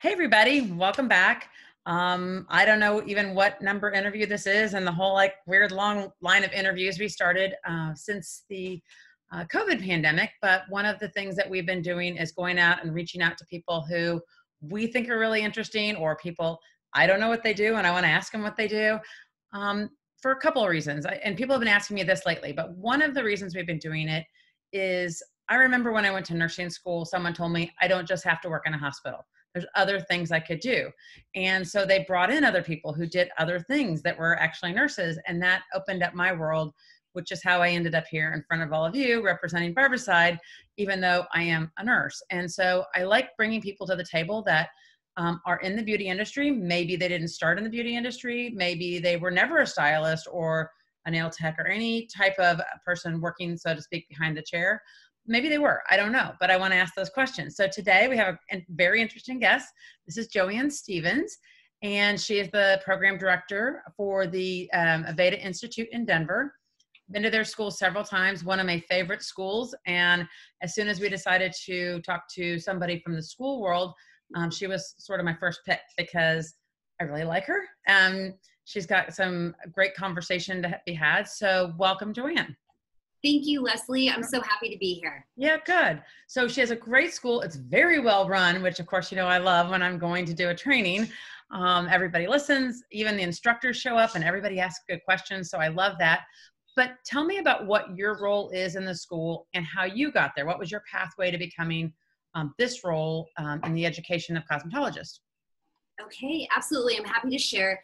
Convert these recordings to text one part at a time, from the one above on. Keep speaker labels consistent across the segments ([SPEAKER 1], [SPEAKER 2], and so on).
[SPEAKER 1] Hey everybody, welcome back. I don't know even what number interview this is and the whole like weird long line of interviews we started since the COVID pandemic. But one of the things that we've been doing is going out and reaching out to people who we think are really interesting, or people I don't know what they do and I want to ask them what they do, for a couple of reasons. And people have been asking me this lately, but one of the reasons we've been doing it is I remember when I went to nursing school, someone told me I don't just have to work in a hospital. There's other things I could do. And so they brought in other people who did other things that were actually nurses. And that opened up my world, which is how I ended up here in front of all of you representing Barbicide, even though I am a nurse. And so I like bringing people to the table that are in the beauty industry. Maybe they didn't start in the beauty industry. Maybe they were never a stylist or a nail tech or any type of person working, so to speak, behind the chair. Maybe they were, I don't know, but I want to ask those questions. So today we have a very interesting guest. This is JoAnne Stevens, and she is the program director for the Aveda Institute in Denver. Been to their school several times, one of my favorite schools. And as soon as we decided to talk to somebody from the school world, she was sort of my first pick because I really like her. She's got some great conversation to be had. So welcome, JoAnne.
[SPEAKER 2] Thank you, Leslie. I'm so happy to be here.
[SPEAKER 1] Yeah, good. So she has a great school. It's very well run, which of course, you know, I love when I'm going to do a training. Everybody listens, even the instructors show up and everybody asks good questions. So I love that. But tell me about what your role is in the school and how you got there. What was your pathway to becoming this role in the education of cosmetologists?
[SPEAKER 2] Okay, absolutely. I'm happy to share.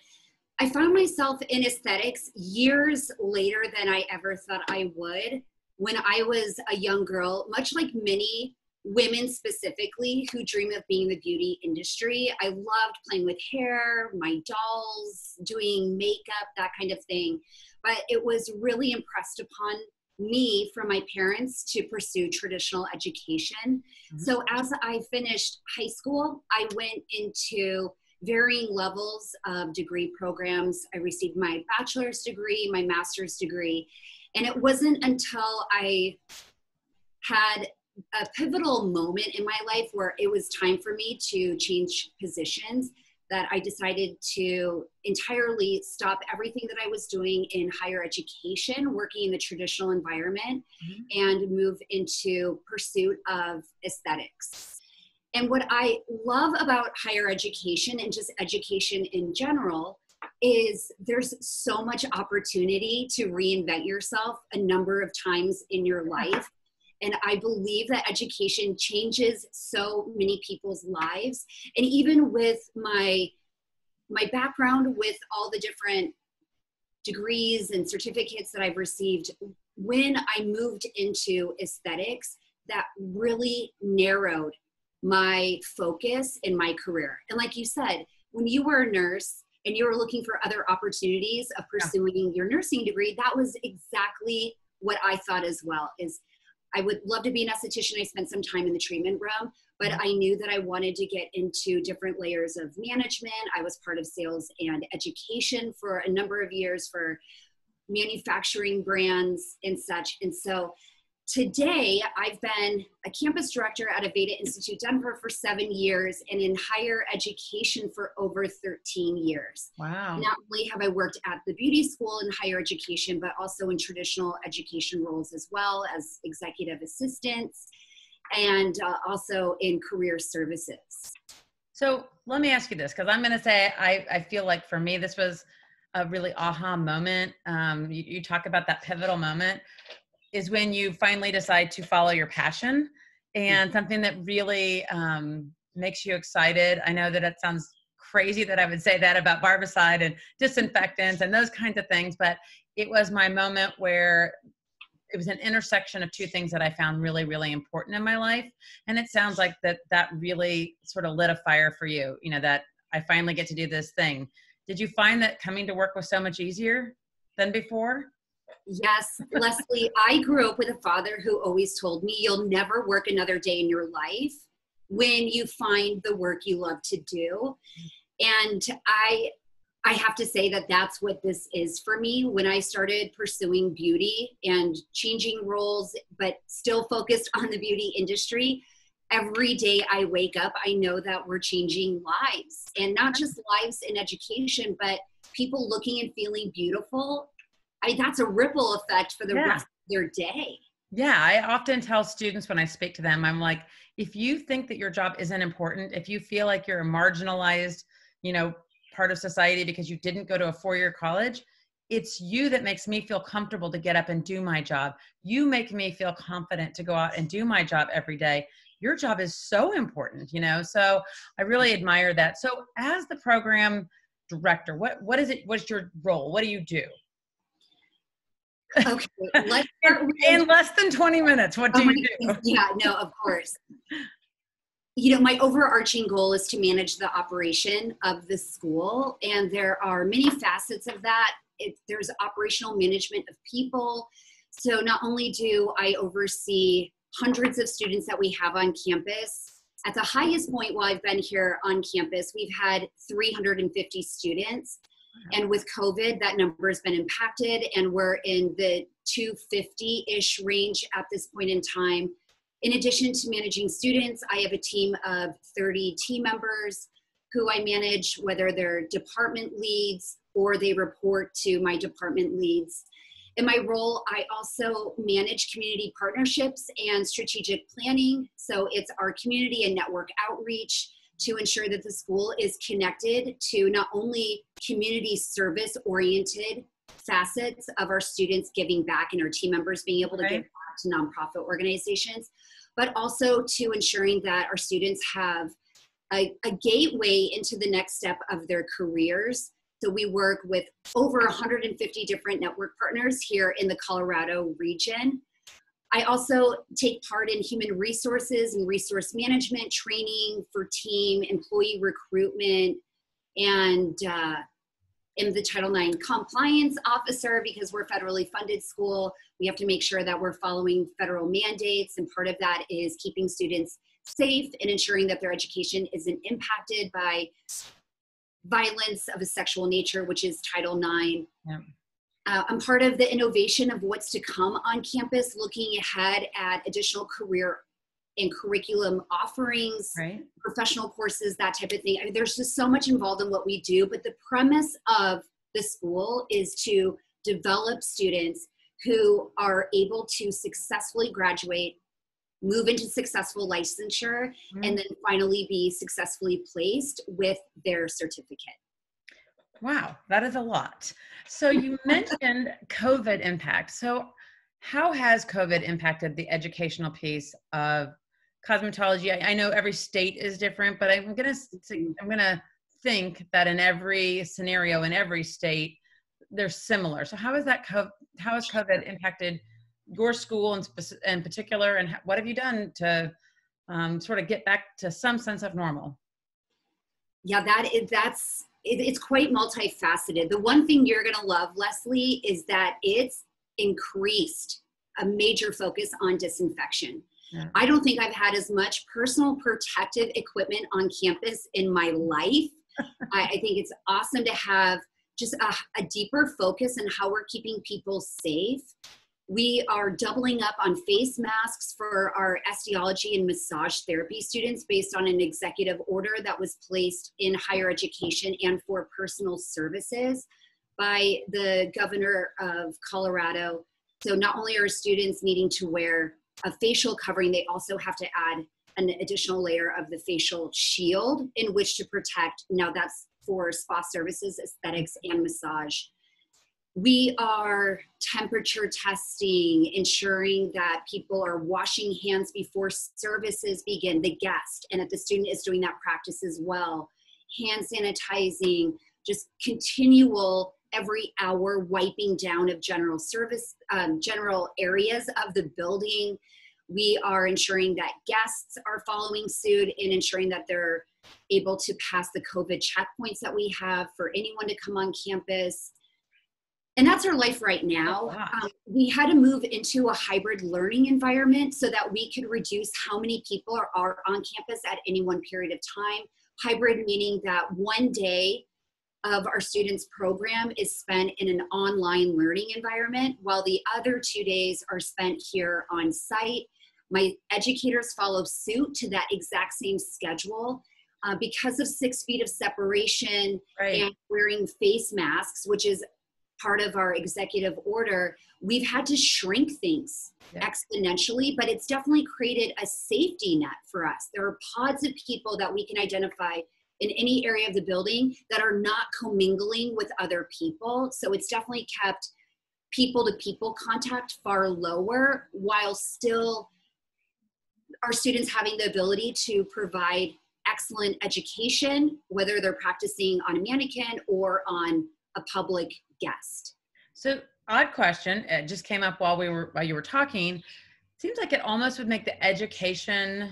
[SPEAKER 2] I found myself in aesthetics years later than I ever thought I would. When I was a young girl, much like many women specifically who dream of being in the beauty industry, I loved playing with hair, my dolls, doing makeup, that kind of thing. But it was really impressed upon me from my parents to pursue traditional education. Mm-hmm. So as I finished high school, I went into varying levels of degree programs. I received my bachelor's degree, my master's degree, and it wasn't until I had a pivotal moment in my life where it was time for me to change positions that I decided to entirely stop everything that I was doing in higher education, working in the traditional environment, mm-hmm. and move into pursuit of aesthetics. And what I love about higher education and just education in general is there's so much opportunity to reinvent yourself a number of times in your life. And I believe that education changes so many people's lives. And even with my background with all the different degrees and certificates that I've received, when I moved into aesthetics, that really narrowed my focus in my career. And like you said, when you were a nurse and you were looking for other opportunities of pursuing your nursing degree, that was exactly what I thought as well. Is I would love to be an esthetician. I spent some time in the treatment room, but I knew that I wanted to get into different layers of management. I was part of sales and education for a number of years for manufacturing brands and such. And so today, I've been a campus director at Aveda Institute Denver for 7 years and in higher education for over 13 years.
[SPEAKER 1] Wow.
[SPEAKER 2] Not only have I worked at the beauty school in higher education, but also in traditional education roles as well as executive assistants and also in career services.
[SPEAKER 1] So let me ask you this, because I'm going to say I feel like for me, this was a really aha moment. You talk about that pivotal moment is when you finally decide to follow your passion and something that really makes you excited. I know that it sounds crazy that I would say that about barbicide and disinfectants and those kinds of things, but it was my moment where it was an intersection of two things that I found really, really important in my life. And it sounds like that really sort of lit a fire for you, you know, that I finally get to do this thing. Did you find that coming to work was so much easier than before?
[SPEAKER 2] Yes, Leslie, I grew up with a father who always told me, you'll never work another day in your life when you find the work you love to do. And I have to say that that's what this is for me. When I started pursuing beauty and changing roles, but still focused on the beauty industry, every day I wake up, I know that we're changing lives, and not just lives in education, but people looking and feeling beautiful. That's a ripple effect for the rest of their day.
[SPEAKER 1] Yeah, I often tell students when I speak to them, I'm like, if you think that your job isn't important, if you feel like you're a marginalized, part of society because you didn't go to a 4-year college, it's you that makes me feel comfortable to get up and do my job. You make me feel confident to go out and do my job every day. Your job is so important, so I really admire that. So as the program director, what is it? What's your role? What do you do?
[SPEAKER 2] Okay, let's start with,
[SPEAKER 1] in less than 20 minutes. What do you do?
[SPEAKER 2] Yeah, no, of course. My overarching goal is to manage the operation of the school, and there are many facets of that. There's operational management of people. So not only do I oversee hundreds of students that we have on campus, at the highest point while I've been here on campus, we've had 350 students. And with COVID, that number has been impacted, and we're in the 250-ish range at this point in time. In addition to managing students, I have a team of 30 team members who I manage, whether they're department leads or they report to my department leads. In my role, I also manage community partnerships and strategic planning. So it's our community and network outreach to ensure that the school is connected to not only community service oriented facets of our students giving back and our team members being able to give back to nonprofit organizations, but also to ensuring that our students have a gateway into the next step of their careers. So we work with over 150 different network partners here in the Colorado region. I also take part in human resources and resource management training for team, employee recruitment, and am the Title IX compliance officer because we're a federally funded school. We have to make sure that we're following federal mandates, and part of that is keeping students safe and ensuring that their education isn't impacted by violence of a sexual nature, which is Title IX. Yeah. I'm part of the innovation of what's to come on campus, looking ahead at additional career and curriculum offerings, professional courses, that type of thing. I mean, there's just so much involved in what we do, but the premise of the school is to develop students who are able to successfully graduate, move into successful licensure, and then finally be successfully placed with their certificate.
[SPEAKER 1] Wow, that is a lot. So you mentioned COVID impact. So how has COVID impacted the educational piece of cosmetology? I know every state is different, but I'm gonna think that in every scenario, in every state, they're similar. So how has COVID impacted your school in particular, and what have you done to sort of get back to some sense of normal?
[SPEAKER 2] Yeah, it's quite multifaceted. The one thing you're going to love, Leslie, is that it's increased a major focus on disinfection. Yeah. I don't think I've had as much personal protective equipment on campus in my life. I think it's awesome to have just a deeper focus on how we're keeping people safe. We are doubling up on face masks for our osteology and massage therapy students based on an executive order that was placed in higher education and for personal services by the governor of Colorado. So not only are students needing to wear a facial covering, they also have to add an additional layer of the facial shield in which to protect. Now that's for spa services, aesthetics, and massage. We are temperature testing, ensuring that people are washing hands before services begin, the guest, and that the student is doing that practice as well. Hand sanitizing, just continual every hour wiping down of general areas of the building. We are ensuring that guests are following suit and ensuring that they're able to pass the COVID checkpoints that we have for anyone to come on campus. And that's our life right now. We had to move into a hybrid learning environment so that we could reduce how many people are on campus at any one period of time. Hybrid meaning that one day of our students' program is spent in an online learning environment, while the other 2 days are spent here on site. My educators follow suit to that exact same schedule. Because of 6 feet of separation and wearing face masks, which is part of our executive order, we've had to shrink things exponentially, but it's definitely created a safety net for us. There are pods of people that we can identify in any area of the building that are not commingling with other people. So it's definitely kept people-to-people contact far lower, while still our students having the ability to provide excellent education, whether they're practicing on a mannequin or on a public guest.
[SPEAKER 1] So, odd question. It just came up while you were talking. Seems like it almost would make the education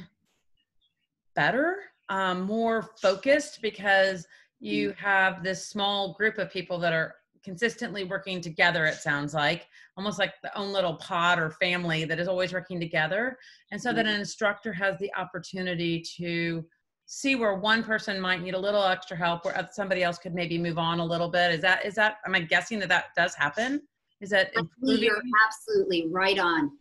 [SPEAKER 1] better, more focused, because you have this small group of people that are consistently working together. It sounds like almost like the own little pod or family that is always working together. And so that an instructor has the opportunity to see where one person might need a little extra help, where somebody else could maybe move on a little bit. Is that, am I guessing that does happen? Is that improving?
[SPEAKER 2] You're absolutely right on.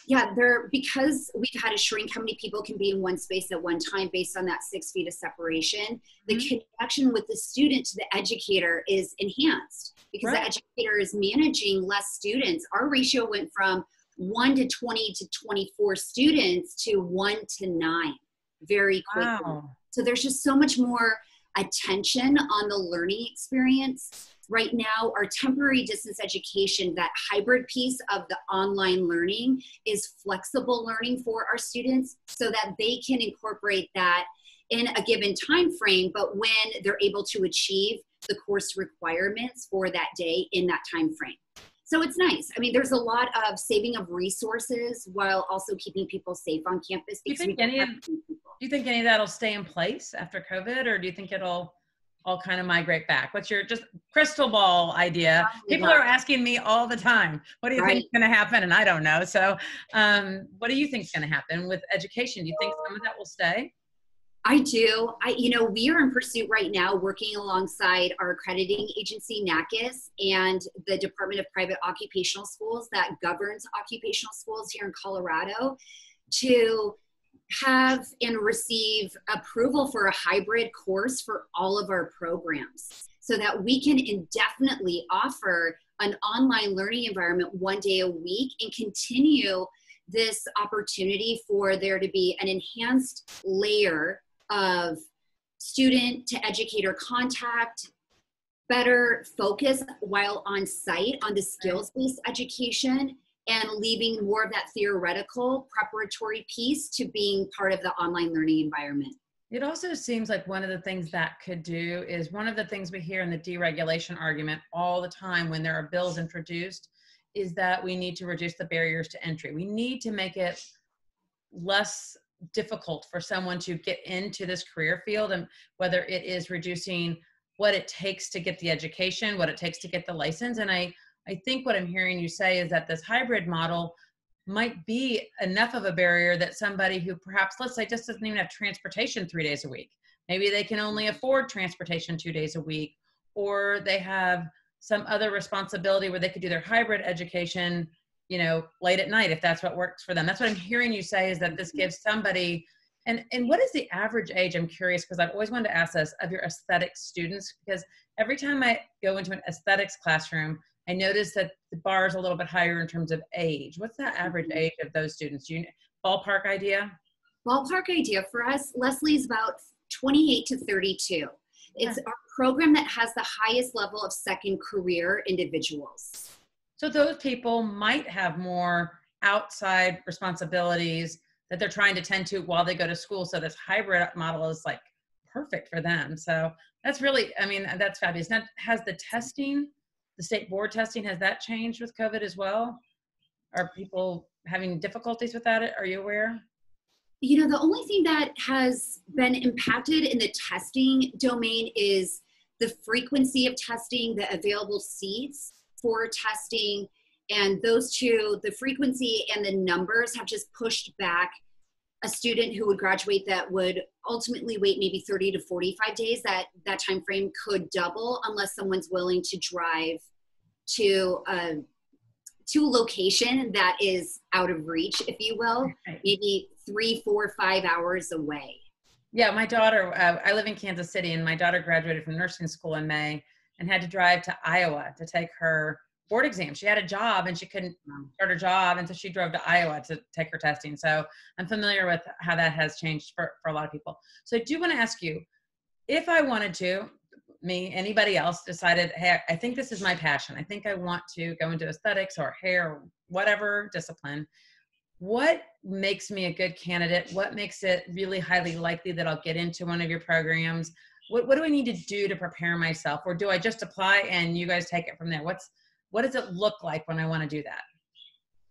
[SPEAKER 2] Yeah, because we've had to shrink how many people can be in one space at one time based on that 6 feet of separation, the connection with the student to the educator is enhanced because the educator is managing less students. Our ratio went from 1 to 20 to 24 students to 1 to 9 very quickly. Wow. So there's just so much more attention on the learning experience. Right now, our temporary distance education, that hybrid piece of the online learning, is flexible learning for our students so that they can incorporate that in a given time frame, but when they're able to achieve the course requirements for that day in that time frame. So it's nice. I mean, there's a lot of saving of resources while also keeping people safe on campus.
[SPEAKER 1] Do you think any of that will stay in place after COVID, or do you think it'll all kind of migrate back? What's your just crystal ball idea? People are asking me all the time, what do you think is going to happen? And I don't know. So what do you think is going to happen with education? Do you think some of that will stay?
[SPEAKER 2] I do. We are in pursuit right now, working alongside our accrediting agency, NACCAS, and the Department of Private Occupational Schools that governs occupational schools here in Colorado, to have and receive approval for a hybrid course for all of our programs so that we can indefinitely offer an online learning environment 1 day a week and continue this opportunity for there to be an enhanced layer of student to educator contact, better focus while on site on the skills-based education, and leaving more of that theoretical preparatory piece to being part of the online learning environment.
[SPEAKER 1] It also seems like one of the things that could do is one of the things we hear in the deregulation argument all the time when there are bills introduced is that we need to reduce the barriers to entry. We need to make it less difficult for someone to get into this career field, and whether it is reducing what it takes to get the education, what it takes to get the license. And I think what I'm hearing you say is that this hybrid model might be enough of a barrier that somebody who perhaps, let's say, just doesn't even have transportation 3 days a week, maybe they can only afford transportation 2 days a week, or they have some other responsibility where they could do their hybrid education, late at night, if that's what works for them. That's what I'm hearing you say, is that this gives somebody, and what is the average age? I'm curious, because I've always wanted to ask this, of your aesthetics students, because every time I go into an aesthetics classroom, I notice that the bar is a little bit higher in terms of age. What's that average age of those students? Do you ballpark idea?
[SPEAKER 2] Ballpark idea for us, Leslie, is about 28 to 32. It's our program that has the highest level of second career individuals.
[SPEAKER 1] So those people might have more outside responsibilities that they're trying to tend to while they go to school. So this hybrid model is like perfect for them. So that's really, that's fabulous. Now, has the testing, the state board testing, has that changed with COVID as well? Are people having difficulties with that? Are you aware?
[SPEAKER 2] The only thing that has been impacted in the testing domain is the frequency of testing, the available seats for testing, and those two, the frequency and the numbers, have just pushed back a student who would graduate that would ultimately wait maybe 30 to 45 days. That time frame could double unless someone's willing to drive to a to a location that is out of reach, if you will, maybe 3, 4, 5 hours away.
[SPEAKER 1] Yeah, my daughter, I live in Kansas City, and my daughter graduated from nursing school in May and had to drive to Iowa to take her board exam. She had a job and she couldn't start her job, and so she drove to Iowa to take her testing. So I'm familiar with how that has changed for a lot of people. So I do want to ask you, if I wanted to, anybody else decided, hey, I think this is my passion. I think I want to go into aesthetics or hair or whatever discipline. What makes me a good candidate? What makes it really highly likely that I'll get into one of your programs? What do I need to do to prepare myself? Or do I just apply and you guys take it from there? What does it look like when I want to do that?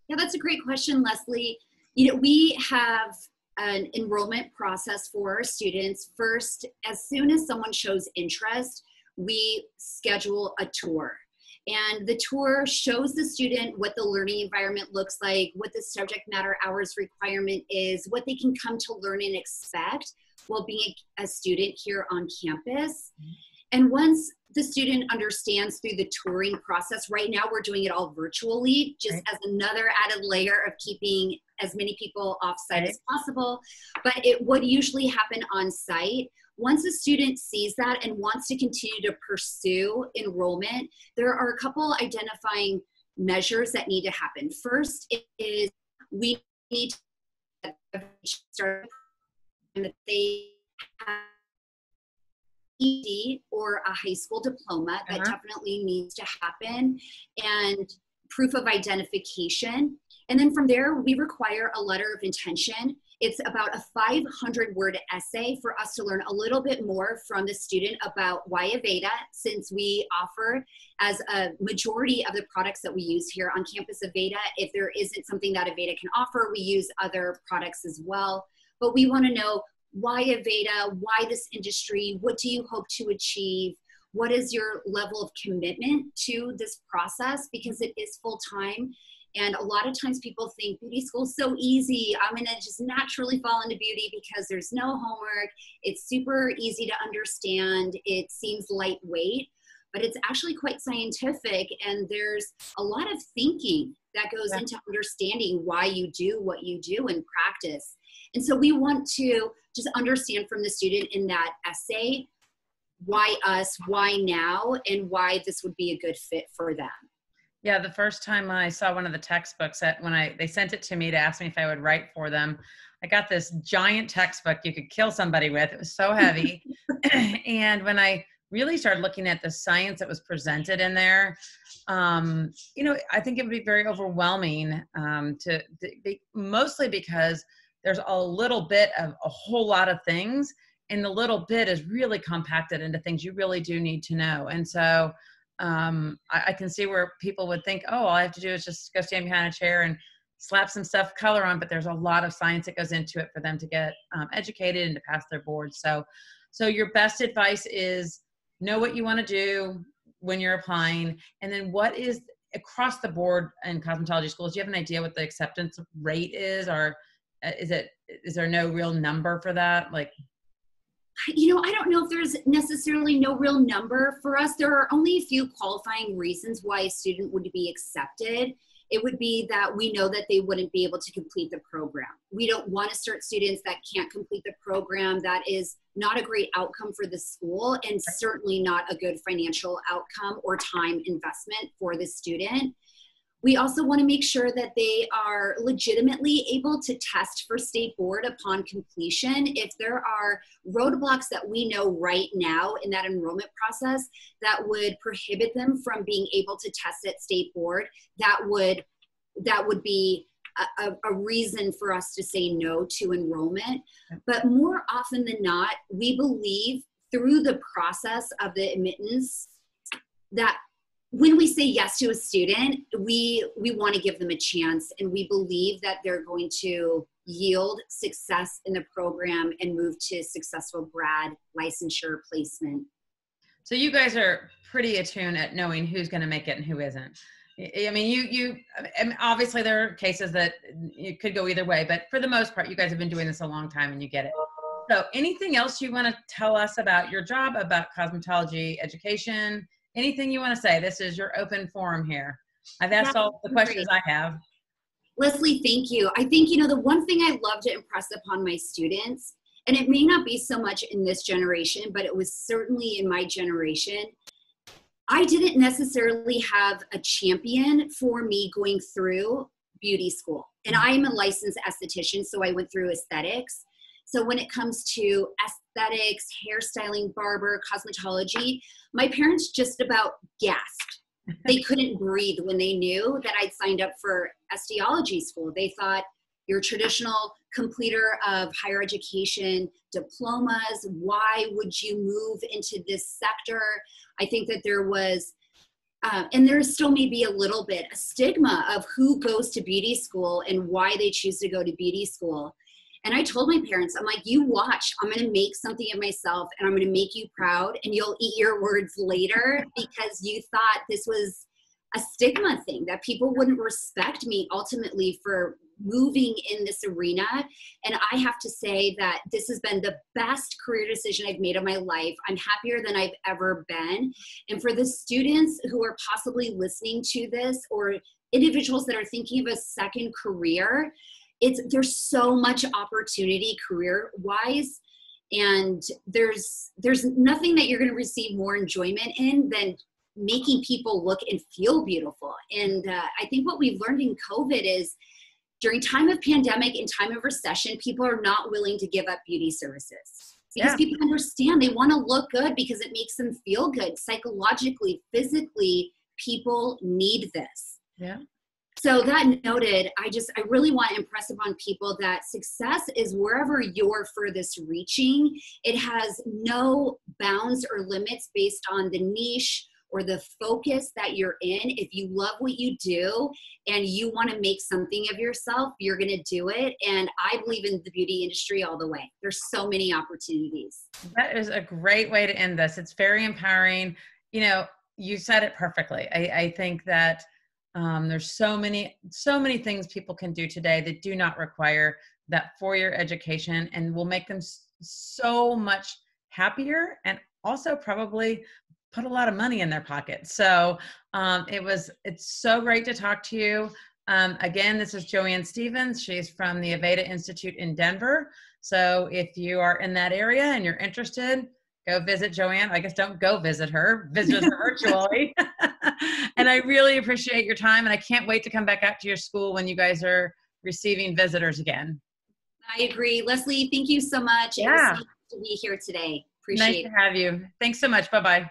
[SPEAKER 2] Yeah, that's a great question, Leslie. You know, we have an enrollment process for our students. First, as soon as someone shows interest, we schedule a tour. And the tour shows the student what the learning environment looks like, what the subject matter hours requirement is, what they can come to learn and expect while being a student here on campus. And once the student understands through the touring process, right now we're doing it all virtually, just as another added layer of keeping as many people off-site as possible. But it would usually happen on-site. Once a student sees that and wants to continue to pursue enrollment, there are a couple identifying measures that need to happen. First is we need to start that they have ED or a high school diploma. That definitely needs to happen, and proof of identification. And then from there, we require a letter of intention. It's about a 500-word essay for us to learn a little bit more from the student about why Aveda, since we offer as a majority of the products that we use here on campus Aveda. If there isn't something that Aveda can offer, we use other products as well. But we want to know why Aveda, why this industry, what do you hope to achieve? What is your level of commitment to this process? Because it is full-time. And a lot of times people think beauty school is so easy. I'm going to just naturally fall into beauty because there's no homework. It's super easy to understand. It seems lightweight, but it's actually quite scientific. And there's a lot of thinking that goes into understanding why you do what you do in practice. And so we want to just understand from the student in that essay, why us, why now, and why this would be a good fit for them.
[SPEAKER 1] Yeah, the first time I saw one of the textbooks they sent it to me to ask me if I would write for them, I got this giant textbook you could kill somebody with. It was so heavy. And when I really started looking at the science that was presented in there, I think it would be very overwhelming mostly because there's a little bit of a whole lot of things, and the little bit is really compacted into things you really do need to know. And so I can see where people would think, oh, all I have to do is just go stand behind a chair and slap some color on, but there's a lot of science that goes into it for them to get educated and to pass their boards. So your best advice is know what you want to do when you're applying, and then what is across the board in cosmetology schools. Do you have an idea what the acceptance rate is, or is there no real number for that?
[SPEAKER 2] I don't know if there's necessarily no real number for us. There are only a few qualifying reasons why a student would be accepted. It would be that we know that they wouldn't be able to complete the program. We don't want to start students that can't complete the program. That is not a great outcome for the school, and certainly not a good financial outcome or time investment for the student. We also want to make sure that they are legitimately able to test for state board upon completion. If there are roadblocks that we know right now in that enrollment process that would prohibit them from being able to test at state board, that would be a reason for us to say no to enrollment. But more often than not, we believe through the process of the admittance that when we say yes to a student, we want to give them a chance, and we believe that they're going to yield success in the program and move to successful grad, licensure, placement.
[SPEAKER 1] So you guys are pretty attuned at knowing who's going to make it and who isn't. I mean, and obviously there are cases that it could go either way, but for the most part, you guys have been doing this a long time and you get it. So anything else you want to tell us about your job, about cosmetology education? Anything you want to say? This is your open forum here. I've asked all the questions I have.
[SPEAKER 2] Leslie, thank you. I think, the one thing I love to impress upon my students, and it may not be so much in this generation, but it was certainly in my generation, I didn't necessarily have a champion for me going through beauty school. And I am a licensed esthetician, so I went through aesthetics. So when it comes to aesthetics, hairstyling, barber, cosmetology, my parents just about gasped. They couldn't breathe when they knew that I'd signed up for esthetology school. They thought, your traditional completer of higher education diplomas, why would you move into this sector? I think that there was, and there still may be a little bit, a stigma of who goes to beauty school and why they choose to go to beauty school. And I told my parents, I'm like, you watch, I'm going to make something of myself and I'm going to make you proud and you'll eat your words later, because you thought this was a stigma thing, that people wouldn't respect me ultimately for moving in this arena. And I have to say that this has been the best career decision I've made of my life. I'm happier than I've ever been. And for the students who are possibly listening to this, or individuals that are thinking of a second career, there's so much opportunity career-wise, and there's nothing that you're going to receive more enjoyment in than making people look and feel beautiful. And I think what we've learned in COVID is, during time of pandemic and time of recession, people are not willing to give up beauty services, because people understand they want to look good because it makes them feel good psychologically, physically. People need this.
[SPEAKER 1] Yeah.
[SPEAKER 2] So that noted, I really want to impress upon people that success is wherever you're furthest reaching. It has no bounds or limits based on the niche or the focus that you're in. If you love what you do and you want to make something of yourself, you're going to do it. And I believe in the beauty industry all the way. There's so many opportunities.
[SPEAKER 1] That is a great way to end this. It's very empowering. You said it perfectly. I think that there's so many things people can do today that do not require that 4-year education, and will make them so much happier, and also probably put a lot of money in their pocket. So it's so great to talk to you. Again, this is JoAnne Stevens. She's from the Aveda Institute in Denver. So if you are in that area and you're interested, go visit JoAnne. I guess don't go visit her, visit her virtually. And I really appreciate your time. And I can't wait to come back out to your school when you guys are receiving visitors again.
[SPEAKER 2] I agree. Leslie, thank you so much.
[SPEAKER 1] Yeah.
[SPEAKER 2] It was nice to be here today. Appreciate it.
[SPEAKER 1] Nice to have you. Thanks so much. Bye-bye.